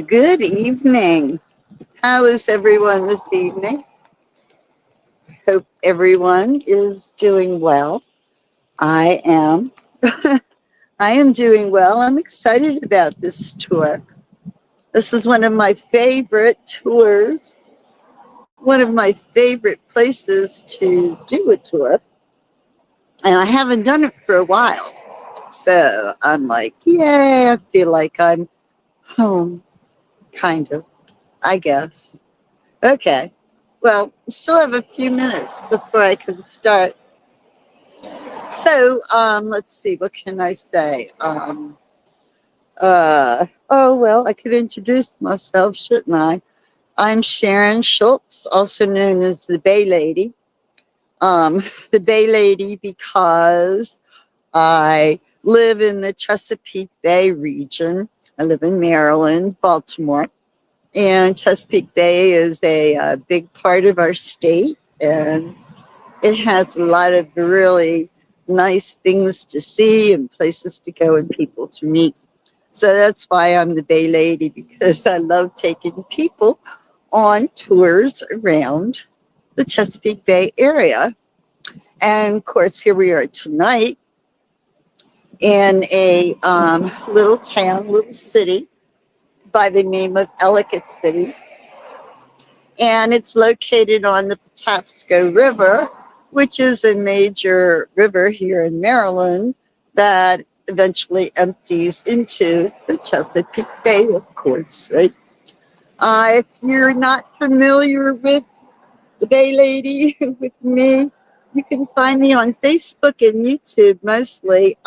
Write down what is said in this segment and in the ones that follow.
Good evening. How is everyone this evening? Hope everyone is doing well. I am. I am doing well. I'm excited about this tour. This is one of my favorite tours, one of my favorite places to do a tour. And I haven't done it for a while. So I'm like, yeah, I feel like I'm home, kind of, I guess. Okay. Well, still have a few minutes before I can start. So, let's see, what can I say? Oh, well, I could introduce myself, shouldn't I? I'm Sharon Schultz, also known as the Bay Lady. The Bay Lady because I live in the Chesapeake Bay region. I live in Maryland, Baltimore. And Chesapeake Bay is a big part of our state, and it has a lot of really nice things to see and places to go and people to meet. So that's why I'm the Bay Lady, because I love taking people on tours around the Chesapeake Bay area. And of course, here we are tonight in a little town, little city by the name of Ellicott City, and it's located on the Patapsco River, which is a major river here in Maryland that eventually empties into the Chesapeake Bay, of course, right? If you're not familiar with the Bay Lady, with me, you can find me on Facebook and YouTube mostly.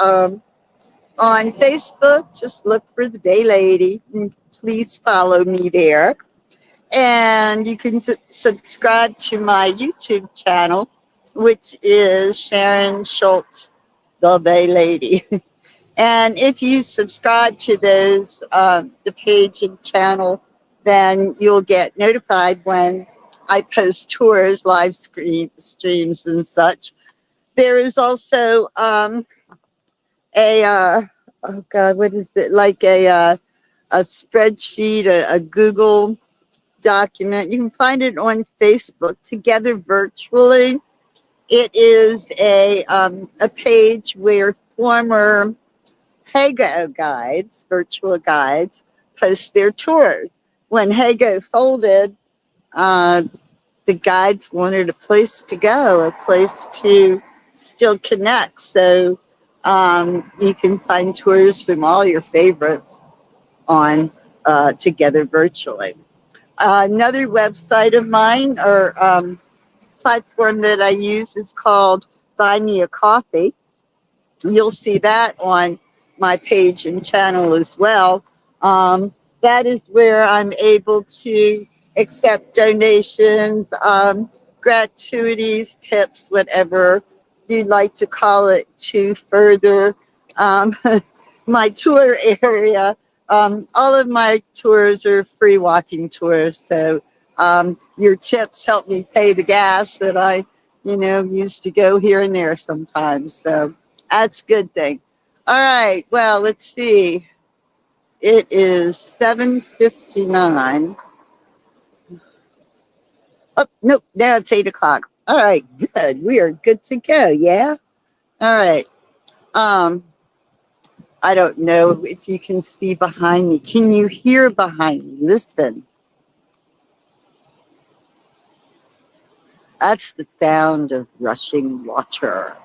On Facebook, just look for the Bay Lady, and please follow me there. And you can subscribe to my YouTube channel, which is Sharon Schultz, the Bay Lady. And if you subscribe to those, the page and channel, then you'll get notified when I post tours, live streams, and such. There is also oh God, what is it? Like a spreadsheet, a Google document. You can find it on Facebook, Together Virtually. It is a page where former Hago guides, virtual guides, post their tours. When Hago folded, uh, the guides wanted a place to go, a place to still connect. So you can find tours from all your favorites on Together Virtually. Another website of mine or platform that I use is called Buy Me a Coffee. You'll see that on my page and channel as well. That is where I'm able to accept donations, gratuities, tips, whatever you'd like to call it, to further um, my tour area. All of my tours are free walking tours, so your tips help me pay the gas that I, used to go here and there sometimes. So that's a good thing. All right. Well, let's see. It is 7:59. Oh, nope. Now it's 8 o'clock. All right. Good. We are good to go. Yeah. All right. Um, I don't know if you can see behind me. Can you hear behind me? Listen. That's the sound of rushing water,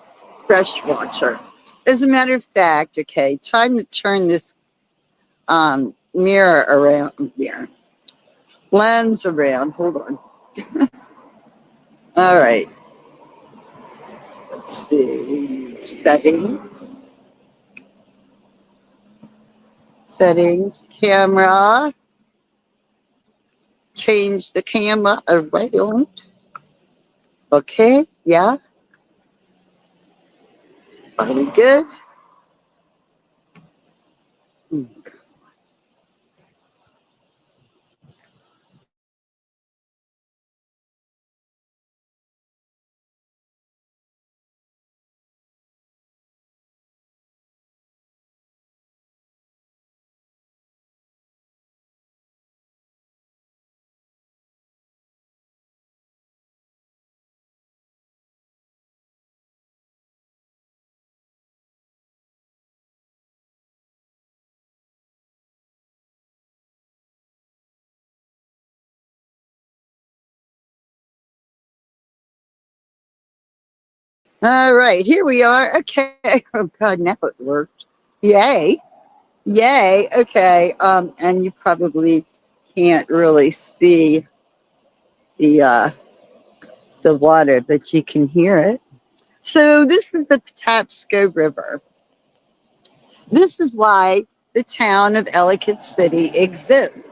fresh water. As a matter of fact, okay, time to turn this mirror around, lens around. Hold on. All right. Let's see. We need settings, camera. Change the camera around. Okay. Yeah. Are we good? All right, here we are. Okay. Oh God, now it worked. Yay. Yay. Okay. And you probably can't really see the water, but you can hear it. So this is the Patapsco River. This is why the town of Ellicott City exists.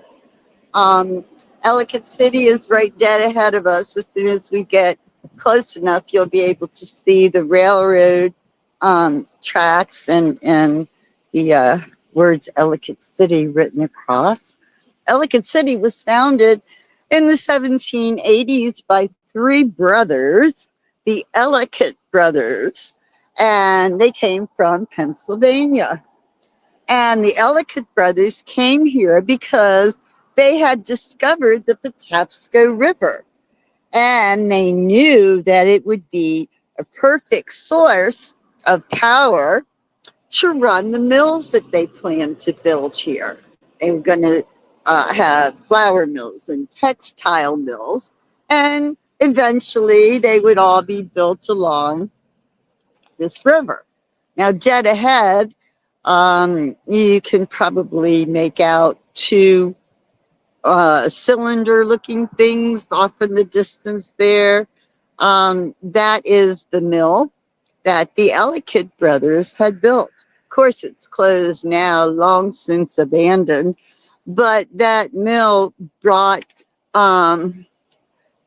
Um, Ellicott City is right dead ahead of us. As soon as we get close enough, you'll be able to see the railroad tracks and the words Ellicott City written across. Ellicott City was founded in the 1780s by three brothers, the Ellicott brothers, and they came from Pennsylvania. And the Ellicott brothers came here because they had discovered the Patapsco River. And they knew that it would be a perfect source of power to run the mills that they planned to build here. They were going to have flour mills and textile mills. And eventually they would all be built along this river. Now, dead ahead, you can probably make out two cylinder looking things off in the distance there. That is the mill that the Ellicott brothers had built. Of course, it's closed now, long since abandoned, but that mill um,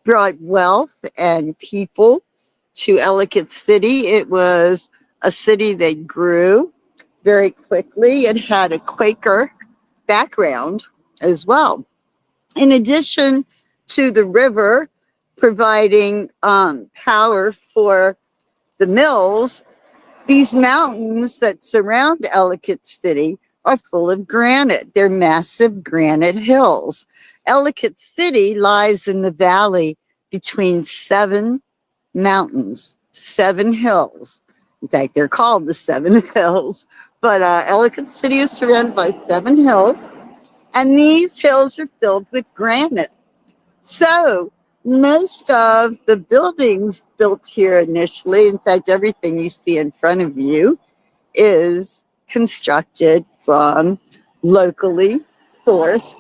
brought wealth and people to Ellicott City. It was a city that grew very quickly. It had a Quaker background as well. In addition to the river providing power for the mills, these mountains that surround Ellicott City are full of granite. They're massive granite hills. Ellicott City lies in the valley between seven mountains, seven hills. In fact, they're called the Seven Hills. But Ellicott City is surrounded by seven hills, and these hills are filled with granite. So most of the buildings built here initially, in fact, everything you see in front of you, is constructed from locally sourced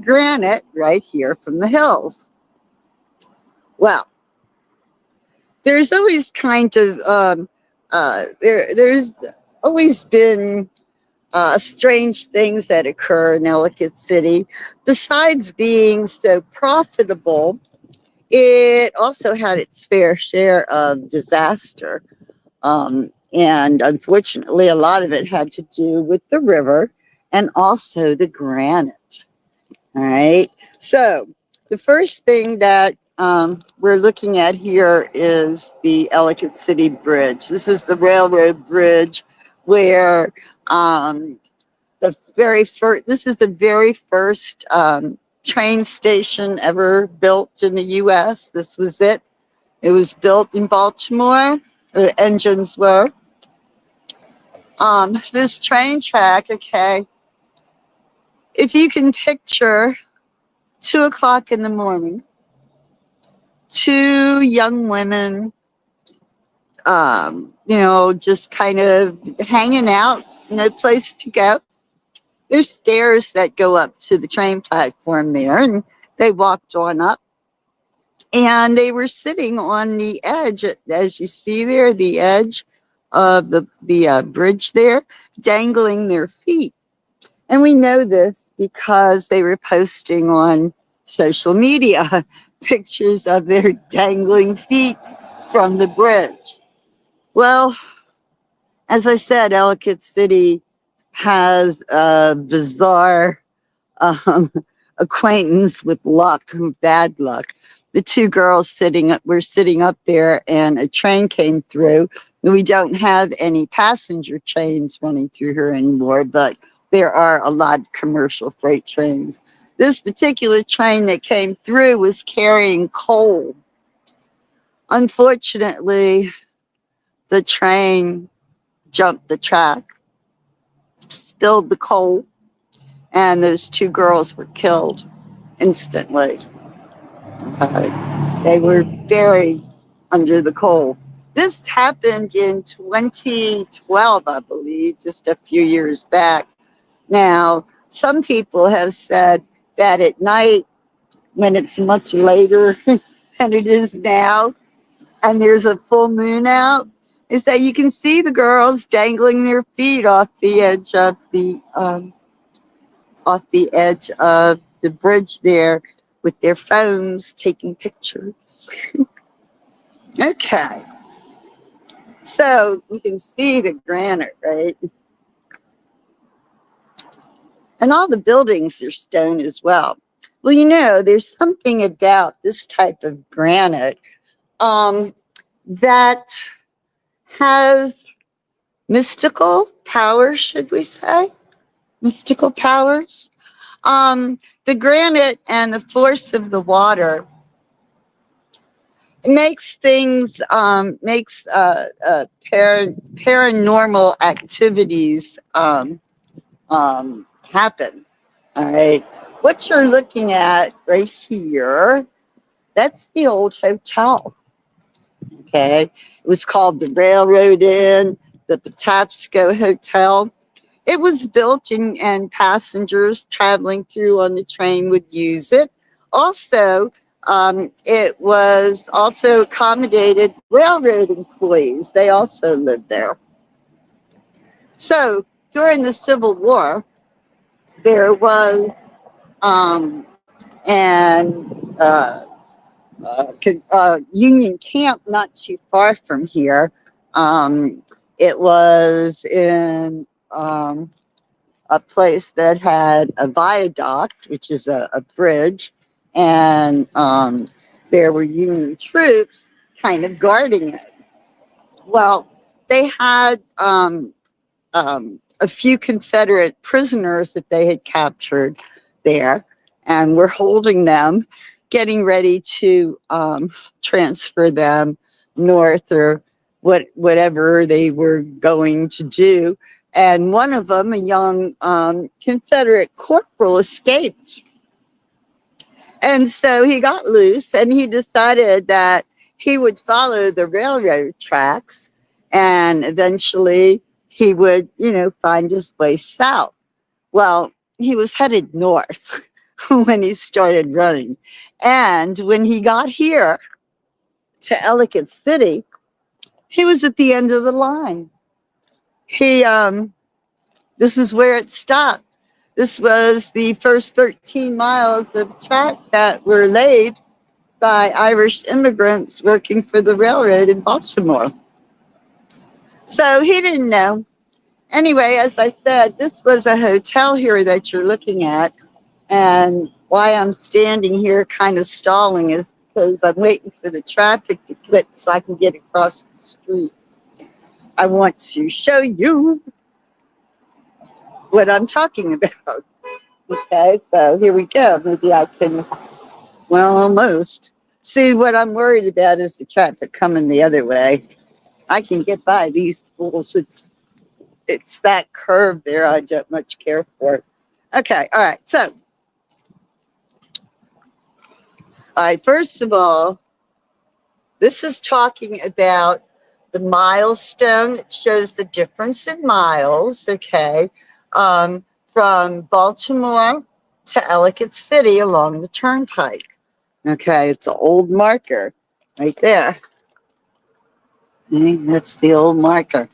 granite right here from the hills. Well, there's always there's always been strange things that occur in Ellicott City. Besides being so profitable, it also had its fair share of disaster. And unfortunately, a lot of it had to do with the river and also the granite. All right. So the first thing that we're looking at here is the Ellicott City Bridge. This is the railroad bridge where this is the very first train station ever built in the U.S. This was it. It was built in Baltimore. The engines were. This train track, okay, if you can picture 2 o'clock in the morning, two young women, just kind of hanging out, no place to go. There's stairs that go up to the train platform there, and they walked on up. And they were sitting on the edge, as you see there, the edge of the bridge there, dangling their feet. And we know this because they were posting on social media pictures of their dangling feet from the bridge. Well, as I said, Ellicott City has a bizarre um, acquaintance with luck, bad luck. The two girls were sitting up there, and a train came through. We don't have any passenger trains running through here anymore, but there are a lot of commercial freight trains. This particular train that came through was carrying coal. Unfortunately, the train jumped the track, spilled the coal, and those two girls were killed instantly. They were buried under the coal. This happened in 2012, I believe, just a few years back. Now, some people have said that at night, when it's much later than it is now, and there's a full moon out, is that you can see the girls dangling their feet off the edge of the bridge there with their phones taking pictures. Okay, so you can see the granite, right? And all the buildings are stone as well. Well, you know, there's something about this type of granite that has mystical powers, should we say? Mystical powers. The granite and the force of the water makes things, paranormal activities happen. All right. What you're looking at right here, that's the old hotel. Okay. It was called the Railroad Inn, the Patapsco Hotel. It was built and passengers traveling through on the train would use it. Also, it was also accommodated railroad employees. They also lived there. So during the Civil War, there was an Union camp not too far from here. It was in a place that had a viaduct, which is a bridge, and there were Union troops kind of guarding it. Well, they had a few Confederate prisoners that they had captured there and were holding them, getting ready to transfer them north or whatever they were going to do. And one of them, a young Confederate corporal, escaped. And so he got loose and he decided that he would follow the railroad tracks and eventually he would, you know, find his way south. Well, he was headed north when he started running. And when he got here to Ellicott City, he was at the end of the line. This is where it stopped. This was the first 13 miles of track that were laid by Irish immigrants working for the railroad in Baltimore. So he didn't know. Anyway, as I said, this was a hotel here that you're looking at. And why I'm standing here kind of stalling is because I'm waiting for the traffic to quit so I can get across the street. I want to show you what I'm talking about. Okay, so here we go. Maybe I can, well, almost. See, what I'm worried about is the traffic coming the other way. I can get by these fools. It's that curve there I don't much care for. Okay, all right. So, all right, first of all, this is talking about the milestone. It shows the difference in miles, okay, from Baltimore to Ellicott City along the turnpike. Okay, it's an old marker right there. Okay, that's the old marker.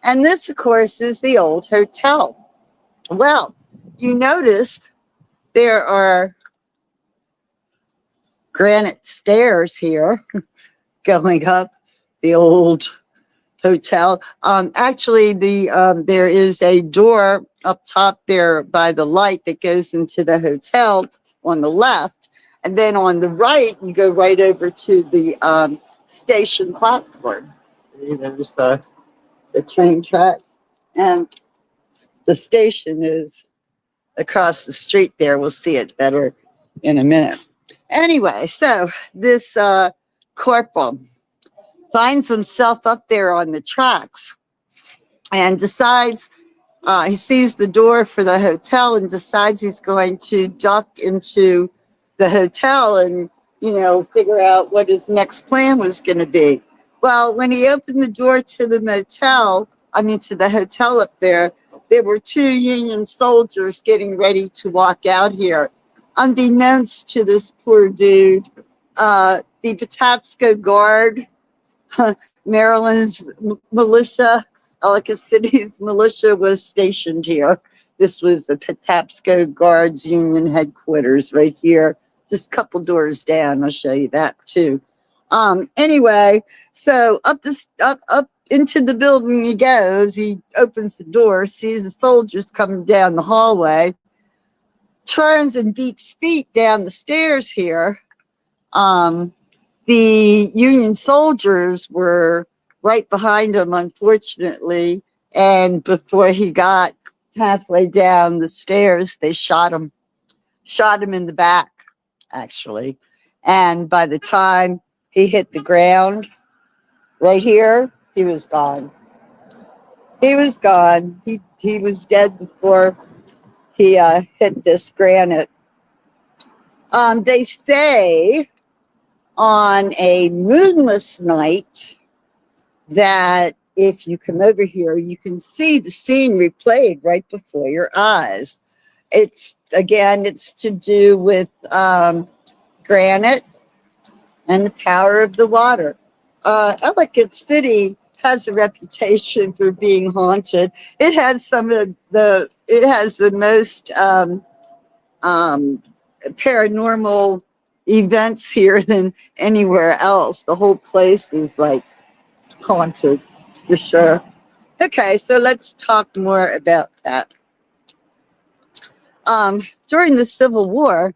And this, of course, is the old hotel. Well, you notice there are granite stairs here going up the old hotel. Actually, there is a door up top there by the light that goes into the hotel on the left. And then on the right, you go right over to the station platform. There's the train tracks. And the station is across the street there. We'll see it better in a minute. Anyway, so this corporal finds himself up there on the tracks and decides, he sees the door for the hotel and decides he's going to duck into the hotel and, you know, figure out what his next plan was going to be. Well, when he opened the door to the motel, I mean to the hotel up there were two Union soldiers getting ready to walk out here. Unbeknownst to this poor dude, the Patapsco Guard, Maryland's militia, Ellicott City's militia was stationed here. This was the Patapsco Guards Union headquarters right here, just a couple doors down. I'll show you that too. Anyway, so up into the building he goes. He opens the door, sees the soldiers coming down the hallway, turns and beats feet down the stairs here. The Union soldiers were right behind him, unfortunately, and before he got halfway down the stairs, they shot him in the back, actually. And by the time he hit the ground right here, he was gone. He was gone. He was dead before he hit this granite. They say on a moonless night that if you come over here, you can see the scene replayed right before your eyes. It's to do with granite and the power of the water. Ellicott City has a reputation for being haunted. It has the most paranormal events here than anywhere else. The whole place is like haunted for sure. Okay, so let's talk more about that. During the Civil War,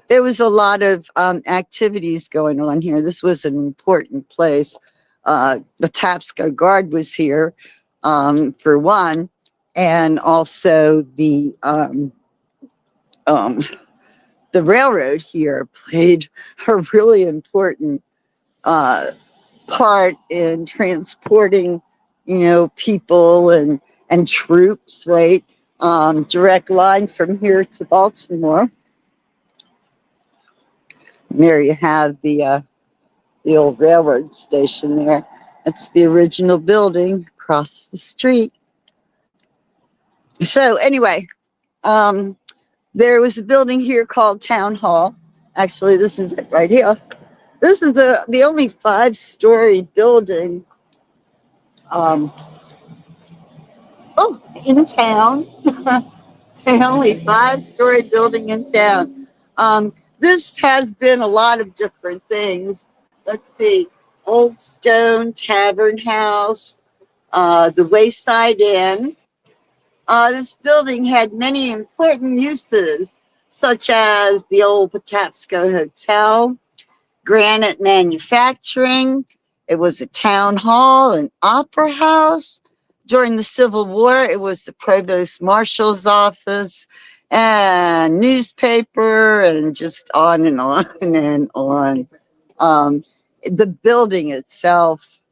there was a lot of activities going on here. This was an important place. The Patapsco Guard was here, for one, and also the railroad here played a really important part in transporting, people and troops, right? Direct line from here to Baltimore. There you have the old railroad station there. That's the original building across the street. So anyway, there was a building here called Town Hall. Actually, this is it right here. This is the only 5-story building in town. The only 5-story building in town. This has been a lot of different things. Let's see. Old Stone Tavern House, the Wayside Inn. This building had many important uses, such as the old Patapsco Hotel, granite manufacturing. It was a town hall, an opera house. During the Civil War, it was the provost marshal's office and newspaper, and just on and on and on. The building itself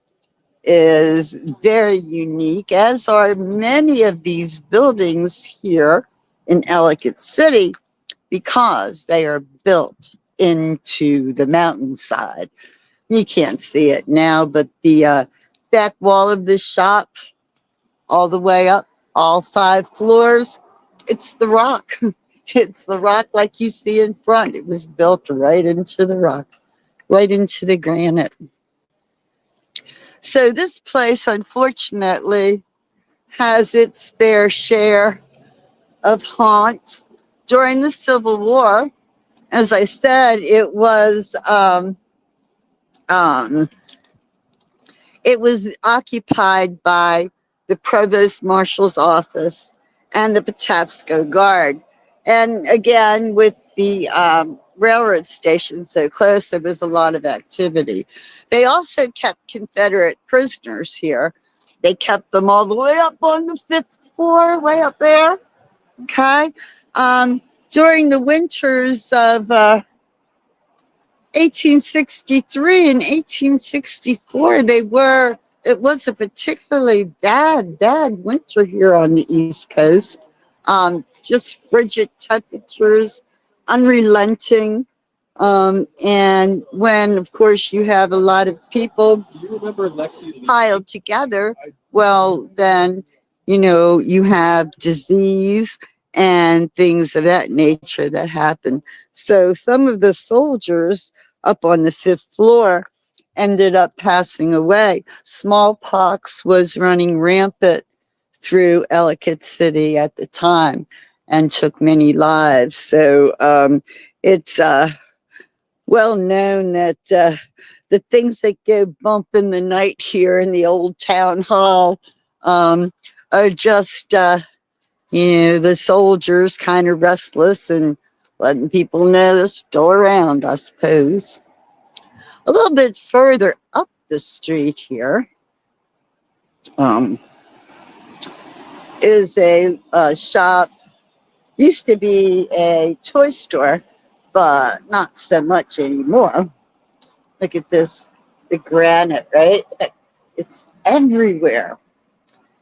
is very unique, as are many of these buildings here in Ellicott City, because they are built into the mountainside. You can't see it now, but the back wall of this shop, all the way up, all 5 floors, it's the rock. It's the rock like you see in front. It was built right into the rock, right into the granite. So this place, unfortunately, has its fair share of haunts. During the Civil War, as I said, it was occupied by the provost marshal's office and the Patapsco Guard. And again, with the railroad station so close, there was a lot of activity. They also kept Confederate prisoners here. They kept them all the way up on the 5th floor, way up there. Okay. During the winters of 1863 and 1864, it was a particularly bad winter here on the East Coast. Just frigid temperatures, unrelenting And when, of course, you have a lot of people piled together, well, then, you know, you have disease and things of that nature that happen. So some of the soldiers up on the fifth floor ended up passing away. Smallpox was running rampant through Ellicott City at the time and took many lives. So it's well known that the things that go bump in the night here in the old town hall are just, you know, the soldiers kind of restless and letting people know they're still around, I suppose. A little bit further up the street here um, is a shop. Used to be a toy store, but not so much anymore. Look at this, the granite, right? It's everywhere.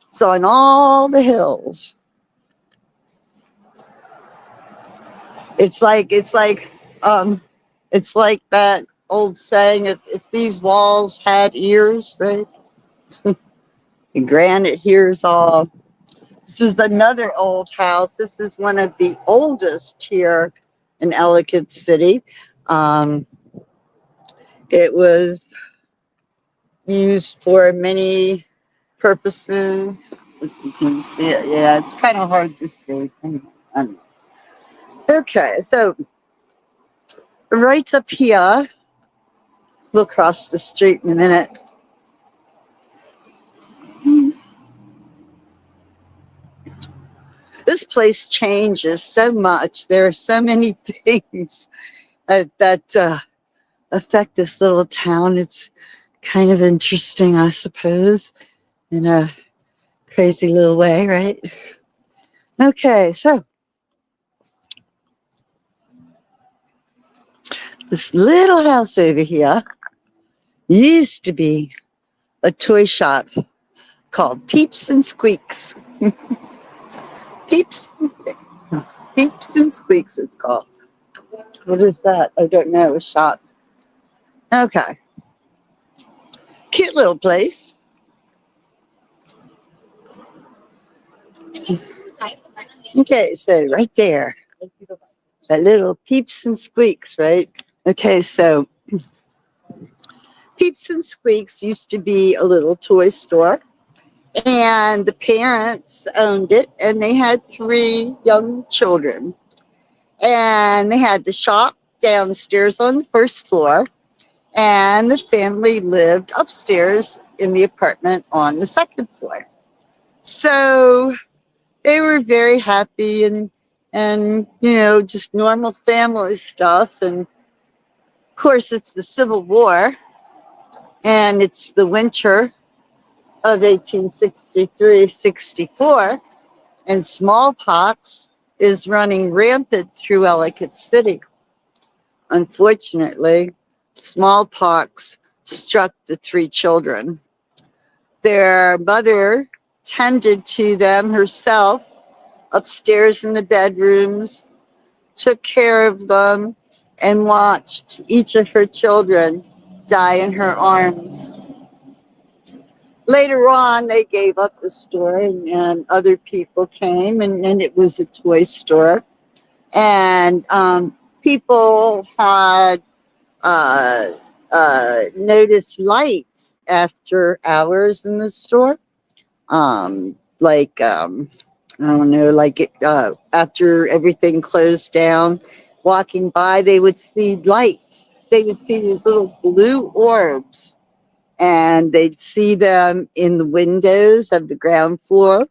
It's on all the hills. Um, it's like that old saying, if these walls had ears, right? The granite hears all. This is another old house. This is one of the oldest here in Ellicott City. Um, it was used for many purposes. Let's see, can you see it? Yeah, it's kind of hard to see. Okay, so right up here, we'll cross the street in a minute. This place changes so much. There are so many things that affect this little town. It's kind of interesting, I suppose, in a crazy little way, right? Okay, so this little house over here used to be a toy shop called Peeps and Squeaks. Peeps, Peeps and Squeaks, it's called. What is that? I don't know. A shop. Okay. Cute little place. Okay, so right there, that little Peeps and Squeaks, right? Okay, so Peeps and Squeaks used to be a little toy store, and the parents owned it, and they had 3 young children. And they had the shop downstairs on the first floor, and the family lived upstairs in the apartment on the second floor. So they were very happy and you know, just normal family stuff. And of course, it's the Civil War, and it's the winter of 1863-64, and smallpox is running rampant through Ellicott City. Unfortunately, smallpox struck the 3 children. Their mother tended to them herself upstairs in the bedrooms, took care of them, and watched each of her children die in her arms. Later on, they gave up the store, and other people came, and it was a toy store. And people had uh, noticed lights after hours in the store. I don't know, like after everything closed down, walking by, they would see lights. They would see these little blue orbs, and they'd see them in the windows of the ground floor,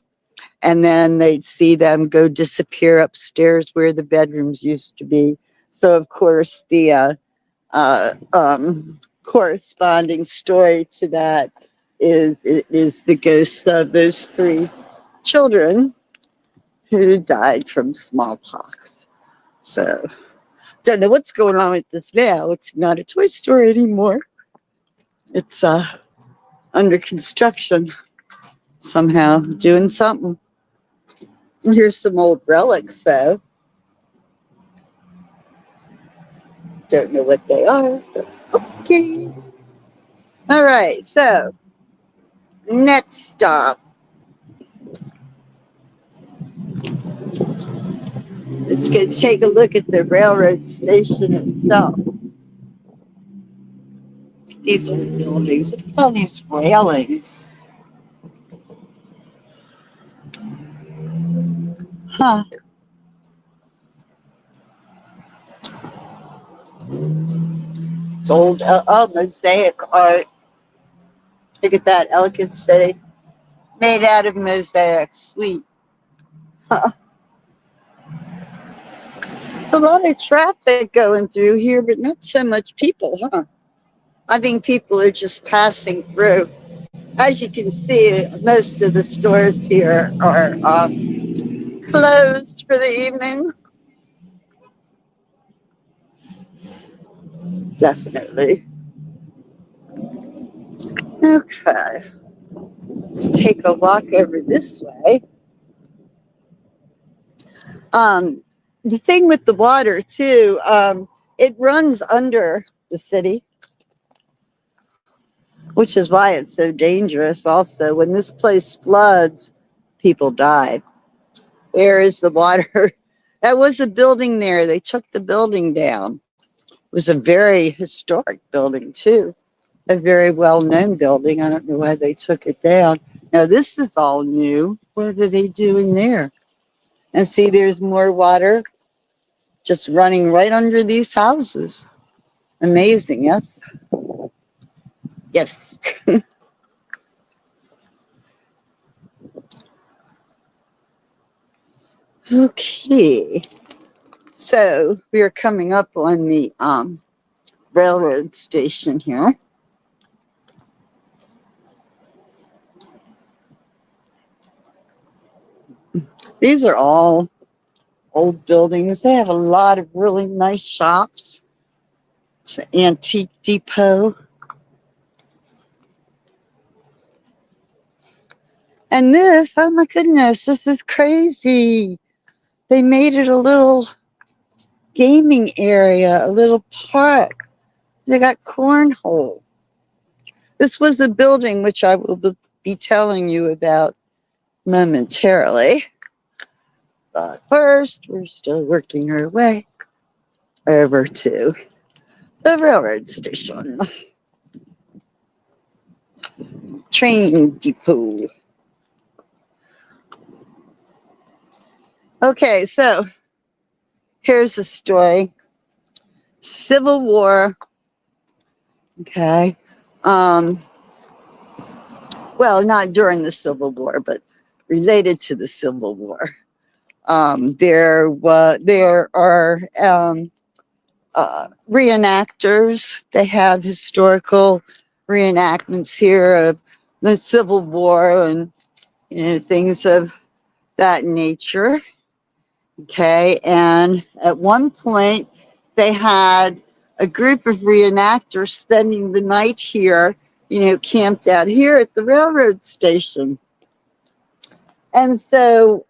and then they'd see them go disappear upstairs where the bedrooms used to be. So, of course, the corresponding story to that is the ghosts of those 3 children who died from smallpox. So, don't know what's going on with this now. It's not a toy store anymore. It's under construction somehow, doing something. Here's some old relics, though. Don't know what they are, but okay. All right, so next stop. Let's go take a look at the railroad station itself. These old buildings, look at all these railings. Huh. It's old, mosaic art. Look at that, Ellicott City. Made out of mosaic. Sweet. Huh. It's a lot of traffic going through here, but not so much people, huh? I think people are just passing through. As you can see, most of the stores here are closed for the evening. Definitely. Okay. Let's take a walk over this way. The thing with the water, too, it runs under the city, which is why it's so dangerous. Also, when this place floods, people die. There is the water. That was a building there. They took the building down. It was a very historic building, too. A very well-known building. I don't know why they took it down. Now, this is all new. What are they doing there? And see, there's more water just running right under these houses. Amazing, yes? Yes. Okay. So we are coming up on the railroad station here. These are all old buildings. They have a lot of really nice shops. It's an antique depot. And this, oh my goodness, this is crazy. They made it a little gaming area, a little park. They got cornhole. This was the building which I will be telling you about momentarily. But first, we're still working our way over to the railroad station. Train depot. Okay, so here's the story. Civil War. Okay. Well, not during the Civil War, but related to the Civil War. There are reenactors. They have historical reenactments here of the Civil War and things of that nature. Okay, and at one point they had a group of reenactors spending the night here, camped out here at the railroad station. And so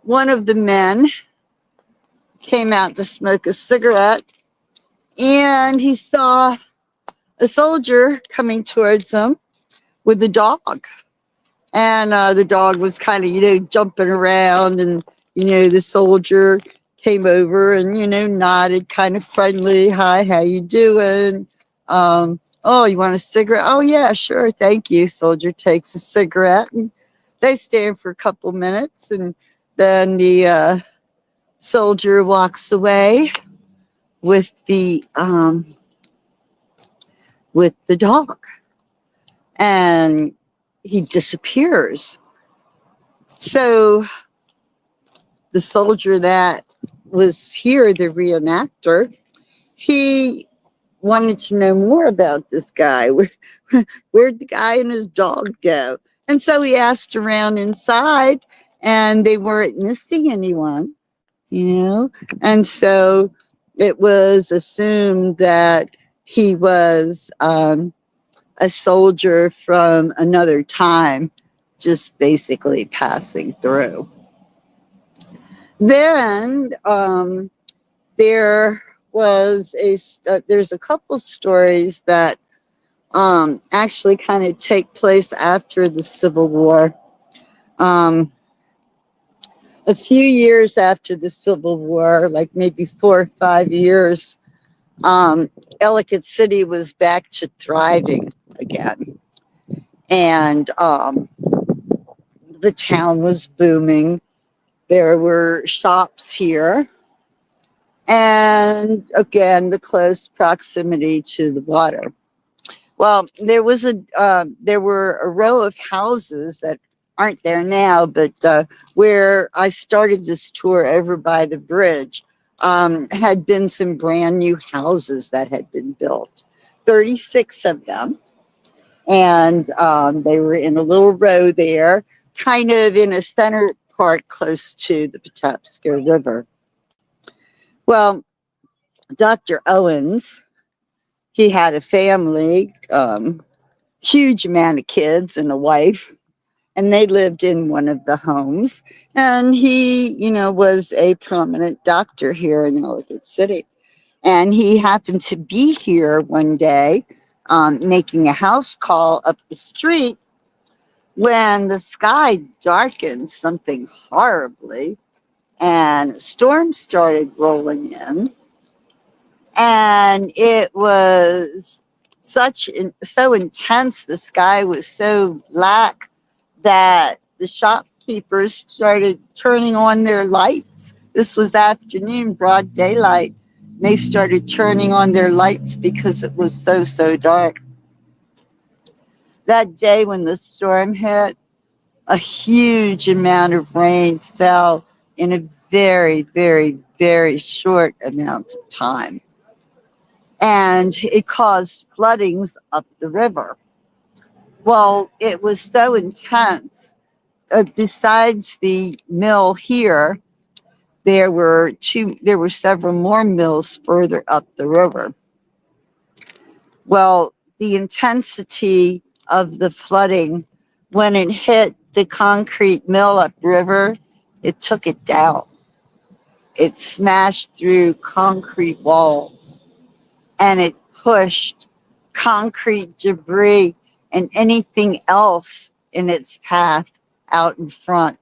one of the men came out to smoke a cigarette, and he saw a soldier coming towards him with a dog. And the dog was kind of, jumping around, and, the soldier came over and, nodded kind of friendly. Hi, how you doing? Oh, you want a cigarette? Oh, yeah, sure. Thank you. Soldier takes a cigarette, and they stand for a couple minutes, and then the soldier walks away with the dog, and he disappears. So the soldier that was here, the reenactor, he wanted to know more about this guy. Where'd the guy and his dog go? And so he asked around inside, and they weren't missing anyone, And so it was assumed that he was a soldier from another time, just basically passing through. Then there was there's a couple stories that actually kind of take place after the Civil War. Um, a few years after the Civil War, like maybe 4 or 5 years, Ellicott City was back to thriving again. And the town was booming. There were shops here. And again, the close proximity to the water. Well, there were a row of houses that aren't there now, but where I started this tour over by the bridge, had been some brand new houses that had been built, 36 of them. And they were in a little row there, kind of in a center part close to the Patapsco River. Well, Dr. Owens, he had a family, huge amount of kids and a wife, and they lived in one of the homes. And he, was a prominent doctor here in Ellicott City. And he happened to be here one day, making a house call up the street when the sky darkened something horribly and a storm started rolling in. And it was so intense, the sky was so black that the shopkeepers started turning on their lights. This was afternoon, broad daylight. They started turning on their lights because it was so dark. That day when the storm hit, a huge amount of rain fell in a very short amount of time. And it caused floodings up the river. Well, it was so intense. Besides the mill here, there were several more mills further up the river. Well, the intensity of the flooding, when it hit the concrete mill upriver, it took it down. It smashed through concrete walls and it pushed concrete debris and anything else in its path out in front.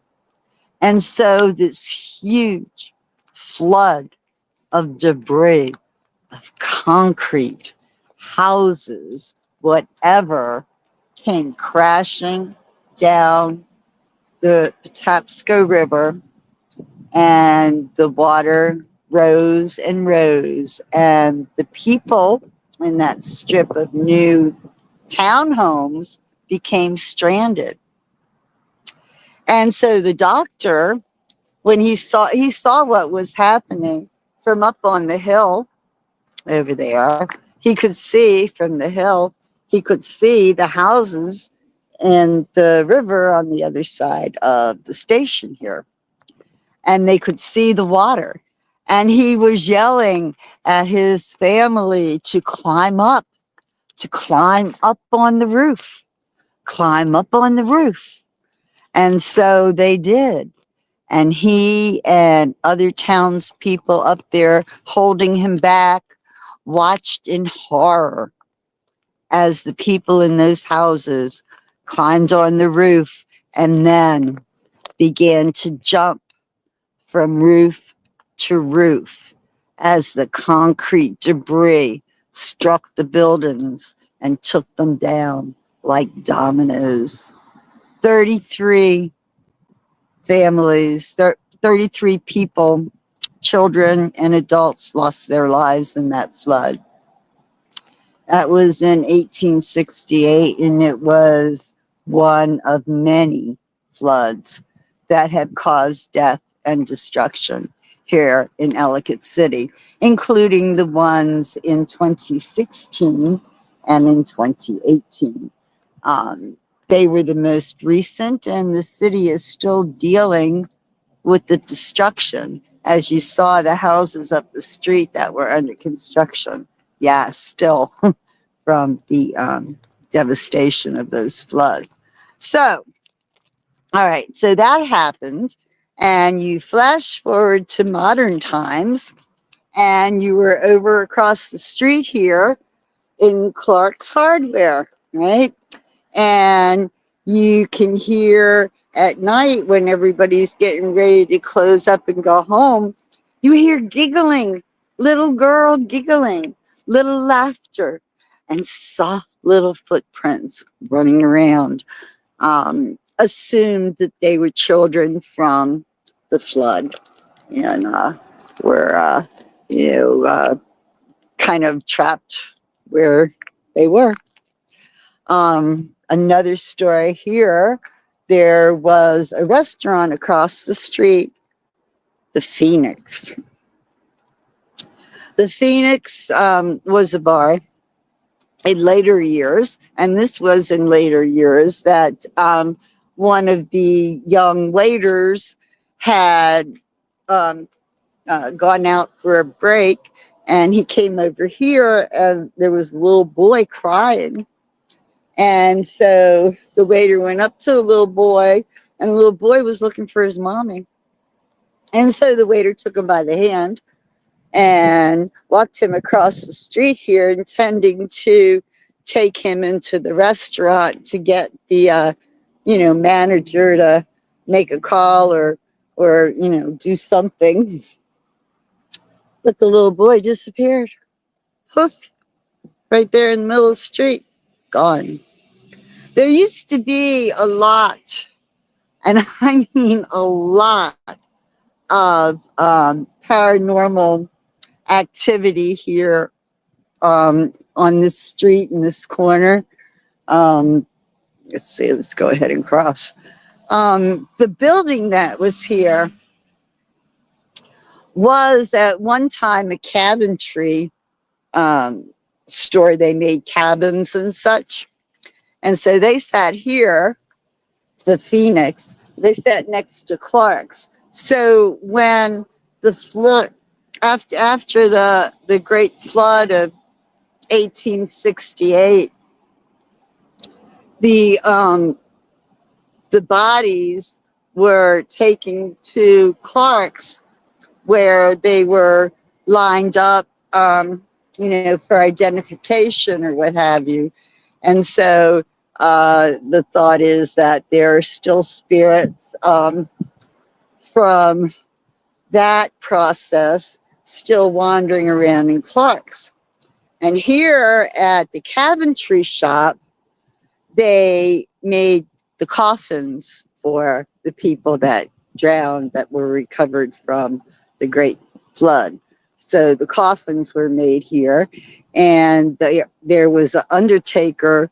And so this huge flood of debris, of concrete, houses, whatever, came crashing down the Patapsco River, and the water rose and rose, and the people in that strip of new townhomes became stranded. And so the doctor, when he saw what was happening from up on the hill over there, he could see from the hill, he could see the houses and the river on the other side of the station here. And they could see the water. And he was yelling at his family to climb up on the roof, climb up on the roof. And so they did. And he and other townspeople up there holding him back watched in horror as the people in those houses climbed on the roof and then began to jump from roof to roof as the concrete debris struck the buildings and took them down like dominoes. 33 families, 33 people, children and adults, lost their lives in that flood. That was in 1868, and it was one of many floods that have caused death and destruction here in Ellicott City, including the ones in 2016 and in 2018. They were the most recent, and the city is still dealing with the destruction. As you saw, the houses up the street that were under construction, yeah, still from the devastation of those floods. So, all right, so that happened, and you flash forward to modern times, and you were over across the street here in Clark's Hardware, right? And you can hear at night when everybody's getting ready to close up and go home, you hear giggling, little girl giggling, little laughter, and soft little footprints running around. Assumed that they were children from the flood and were, kind of trapped where they were. Another story here, there was a restaurant across the street, the Phoenix. The Phoenix was a bar in later years, and this was in later years, that one of the young waiters had gone out for a break, and he came over here, and there was a little boy crying. And so the waiter went up to the little boy, and the little boy was looking for his mommy. And so the waiter took him by the hand and walked him across the street here, intending to take him into the restaurant to get the, manager to make a call or do something. But the little boy disappeared. Hoof, right there in the middle of the street, gone. There used to be a lot, and I mean a lot, of paranormal activity here on this street in this corner. Let's see, let's go ahead and cross. The building that was here was at one time a cabinetry store. They made cabins and such. And so they sat here, the Phoenix, they sat next to Clark's. So when the flood, after the great flood of 1868, the bodies were taken to Clark's, where they were lined up, for identification or what have you. And so the thought is that there are still spirits from that process still wandering around in Clark's. And here at the cabinetry shop, they made the coffins for the people that drowned, that were recovered from the Great Flood. So the coffins were made here, and there was an undertaker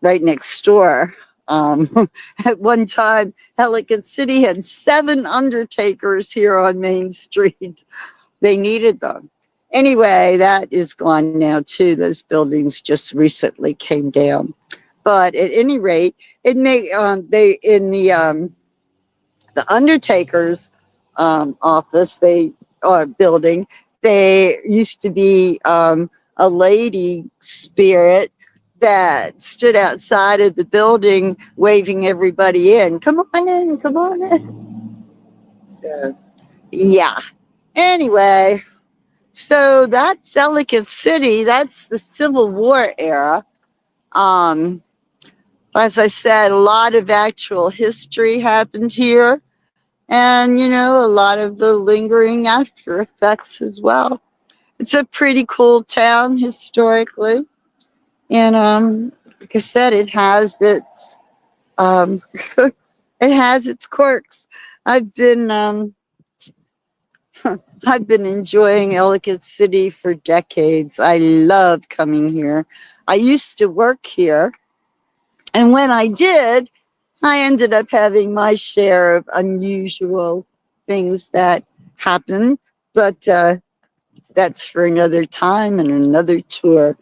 right next door. At one time, Ellicott City had 7 undertakers here on Main Street. They needed them. Anyway, that is gone now too. Those buildings just recently came down. But at any rate, it may they in the undertaker's office, building, there used to be a lady spirit that stood outside of the building waving everybody in. Come on in, come on in. So, yeah. Anyway, so that's Ellicott City. That's the Civil War era. As I said, a lot of actual history happened here, and a lot of the lingering after effects as well. It's a pretty cool town historically, and like I said, it has its it has its quirks. I've been I've been enjoying Ellicott City for decades. I love coming here. I used to work here, and when I did, I ended up having my share of unusual things that happen, but that's for another time and another tour.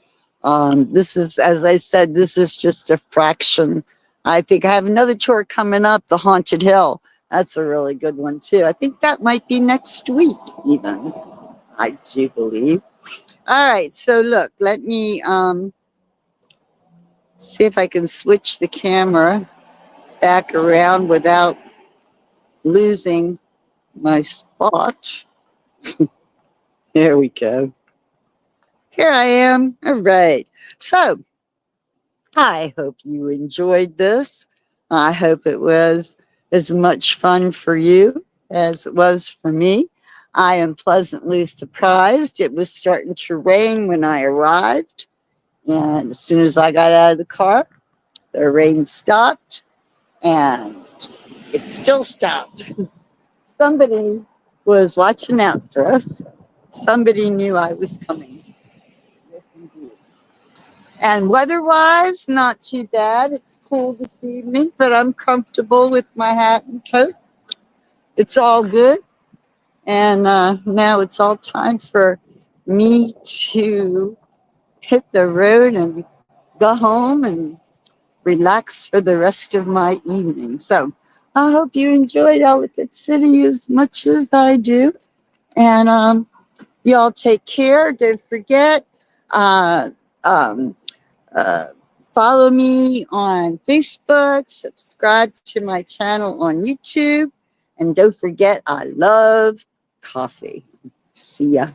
This is, as I said, this is just a fraction. I think I have another tour coming up, the Haunted Hill. That's a really good one too. I think that might be next week even, I do believe. All right, so look, let me see if I can switch the camera back around without losing my spot. There we go. Here I am. All right. So I hope you enjoyed this. I hope it was as much fun for you as it was for me. I am pleasantly surprised. It was starting to rain when I arrived. And as soon as I got out of the car, the rain stopped and it still stopped. Somebody was watching out for us. Somebody knew I was coming. Yes, indeed. And weather-wise, not too bad. It's cool this evening, but I'm comfortable with my hat and coat. It's all good. And now it's all time for me to hit the road and go home and relax for the rest of my evening. So I hope you enjoyed Ellicott City as much as I do. And y'all take care. Don't forget, uh, um, uh, follow me on Facebook, subscribe to my channel on YouTube, and don't forget, I love coffee. See ya.